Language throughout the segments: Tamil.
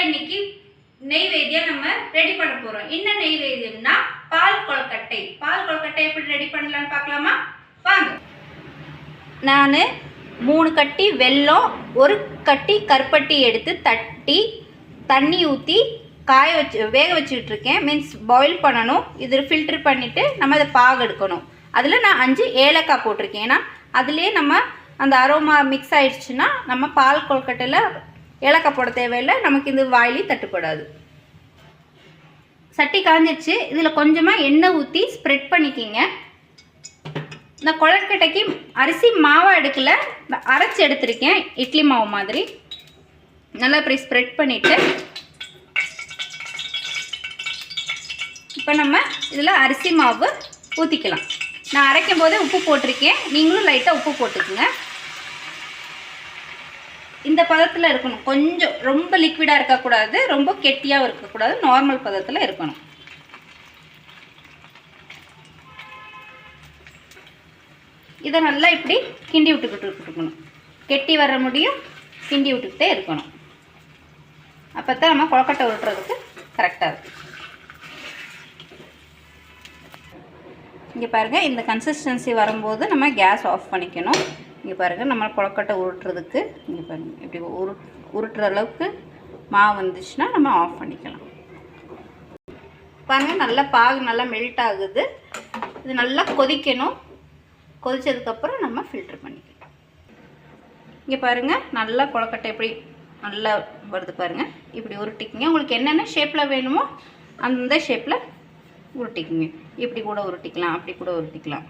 தான் இன்னைக்கு நெய்வேத்தியம் நம்ம ரெடி பண்ண போறோம். என்ன நெய்வேத்தியம்னா பால் கொழுக்கட்டை. பால் கொழுக்கட்டை எப்படி ரெடி பண்ணலாம்னு பார்க்கலாமா? வாங்க. நான் 3 கட்டி வெல்லம், 1 கட்டி கருப்பட்டி எடுத்து தட்டி தண்ணி ஊற்றி வேக வச்சுக்கிட்டு இருக்கேன். மீன்ஸ் பாயில் பண்ணணும். இது ஃபில்டர் பண்ணிவிட்டு நம்ம அதை பாகு எடுக்கணும். அதில் நான் 5 ஏலக்காய் போட்டிருக்கேன். ஏன்னா அதுலேயே நம்ம அந்த அரோமா மிக்ஸ் ஆயிடுச்சுன்னா நம்ம பால் கொழுக்கட்டையில் ஏலக்காய் போட தேவையில்லை. நமக்கு இது வாயிலே தட்டுப்படாது. சட்டி காஞ்சிடுச்சு. இதில் கொஞ்சமாக எண்ணெய் ஊற்றி ஸ்ப்ரெட் பண்ணிக்கிங்க. இந்த கொழுக்கட்டைக்கு அரிசி மாவாக எடுக்கல, அரைச்சி எடுத்திருக்கேன். இட்லி மாவு மாதிரி நல்லா இப்படி ஸ்ப்ரெட் பண்ணிவிட்டு இப்போ நம்ம இதில் அரிசி மாவு ஊற்றிக்கலாம். நான் அரைக்கும் போதே உப்பு போட்டிருக்கேன். நீங்களும் லைட்டாக உப்பு போட்டுக்குங்க. இந்த பதத்தில் இருக்கணும். கொஞ்சம் ரொம்ப லிக்விடாக இருக்கக்கூடாது, ரொம்ப கெட்டியாகவும் இருக்கக்கூடாது, நார்மல் பதத்தில் இருக்கணும். இதை நல்லா இப்படி கிண்டி விட்டுக்கிட்டு இருக்கணும். கெட்டி வர முடியும் கிண்டி விட்டுக்கிட்டே இருக்கணும். அப்போ தான் நம்ம கொழுக்கட்டை உருட்டுறதுக்கு கரெக்டாக இருக்கும். இங்கே பாருங்கள், இந்த கன்சிஸ்டன்சி வரும்போது நம்ம கேஸ் ஆஃப் பண்ணிக்கணும். இங்கே பாருங்கள், நம்ம கொழுக்கட்டை உருட்டுறதுக்கு இங்கே பாருங்கள் இப்படி உருட்டுற அளவுக்கு மாவு வந்துச்சுன்னா நம்ம ஆஃப் பண்ணிக்கலாம். பாருங்கள், நல்லா பாகு நல்லா மெல்ட் ஆகுது. இது நல்லா கொதிக்கணும். கொதித்ததுக்கப்புறம் நம்ம ஃபில்டர் பண்ணிக்கலாம். இங்கே பாருங்கள், நல்லா கொழுக்கட்டை எப்படி நல்லா வருது பாருங்கள். இப்படி உருட்டிக்கிங்க. உங்களுக்கு என்னென்ன ஷேப்பில் வேணுமோ அந்த ஷேப்பில் உருட்டிக்குங்க. இப்படி கூட உருட்டிக்கலாம், அப்படி கூட உருட்டிக்கலாம்.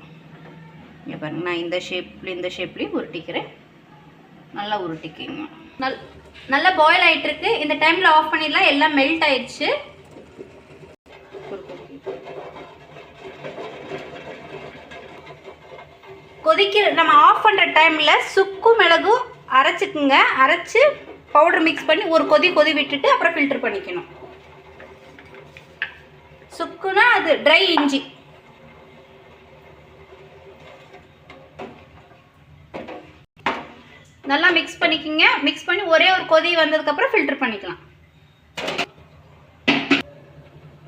இங்கே பாருங்கள், நான் இந்த ஷேப்லேயும் உருட்டிக்கிறேன். நல்லா உருட்டிக்கிங்க. நல்லா பாயில் ஆகிட்டுருக்கு. இந்த டைமில் ஆஃப் பண்ணிடலாம். எல்லாம் மெல்ட் ஆயிடுச்சு. நம்ம ஆஃப் பண்ணுற டைமில் சுக்கு மிளகும் அரைச்சிக்குங்க. அரைச்சி பவுடர் மிக்ஸ் பண்ணி ஒரு கொதி விட்டுட்டு அப்புறம் ஃபில்டர் பண்ணிக்கணும். சுக்குனா அது ட்ரை இஞ்சி. நல்லா மிக்ஸ் பண்ணிக்கோங்க. மிக்ஸ் பண்ணி ஒரே ஒரு கொதி வந்ததுக்கப்புறம் ஃபில்டர் பண்ணிக்கலாம்.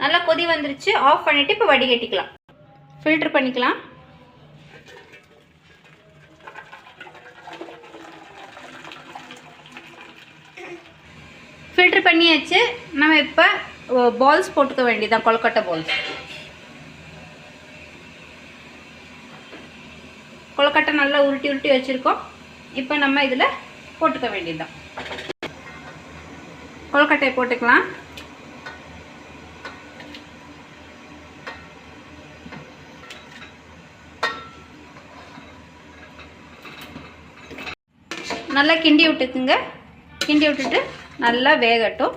நல்லா கொதி வந்துருச்சு. ஆஃப் பண்ணிவிட்டு இப்போ வடிகட்டிக்கலாம். ஃபில்டர் பண்ணிக்கலாம். ஃபில்டர் பண்ணியாச்சு. நம்ம இப்போ பால்ஸ் போட்டுக்க வேண்டியதான். கொழுக்கட்டை பால்ஸ். கொழுக்கட்டை நல்லா உருட்டி வச்சுருக்கோம். இப்போ நம்ம இதில் போட்டுக்க வேண்டியதுதான். கொழுக்கட்டையை போட்டுக்கலாம். நல்லா கிண்டி விட்டுக்குங்க. கிண்டி விட்டுட்டு நல்லா வேகட்டும்.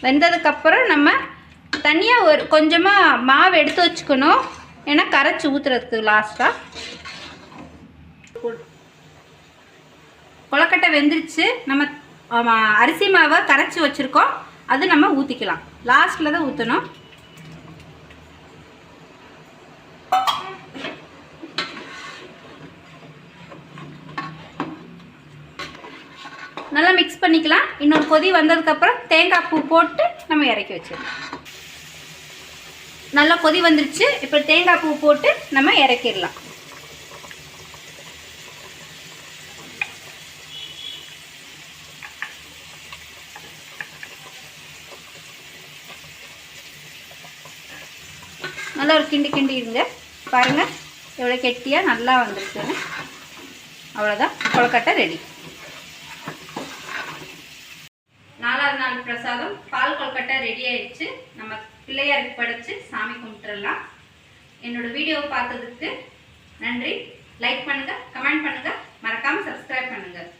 வெந்ததுக்கப்புறம் நம்ம தனியாக கொஞ்சமாக மாவு எடுத்து வச்சுக்கணும். ஏன்னா கரைச்சி ஊற்றுறதுக்கு லாஸ்ட்டாக. கொழுக்கட்டை வெந்துருச்சு. நம்ம அரிசி மாவை கரைச்சி வச்சுருக்கோம். அது நம்ம ஊற்றிக்கலாம். லாஸ்ட்டில் தான் ஊற்றணும். நல்லா மிக்ஸ் பண்ணிக்கலாம். இன்னொரு கொதி வந்ததுக்கப்புறம் தேங்காய் பூ போட்டு நம்ம இறக்கி வச்சிடலாம். நல்லா கொதி வந்துருச்சு. இப்போ தேங்காய் பூ போட்டு நம்ம இறக்கிடலாம். நல்லா ஒரு கிண்டி இருங்க. பாருங்கள் எவ்வளோ கெட்டியாக நல்லா வந்துருக்குன்னு. அவ்வளோதான், கொழுக்கட்டை ரெடி. 4வது நாள் பிரசாதம் பால் கொழுக்கட்டை ரெடி ஆயிடுச்சு. நம்ம பிள்ளையாருக்கு படைச்சு சாமி கும்பிட்டுறலாம். என்னோட வீடியோவை பார்த்ததுக்கு நன்றி. லைக் பண்ணுங்கள், கமெண்ட் பண்ணுங்கள், மறக்காமல் சப்ஸ்கிரைப் பண்ணுங்கள்.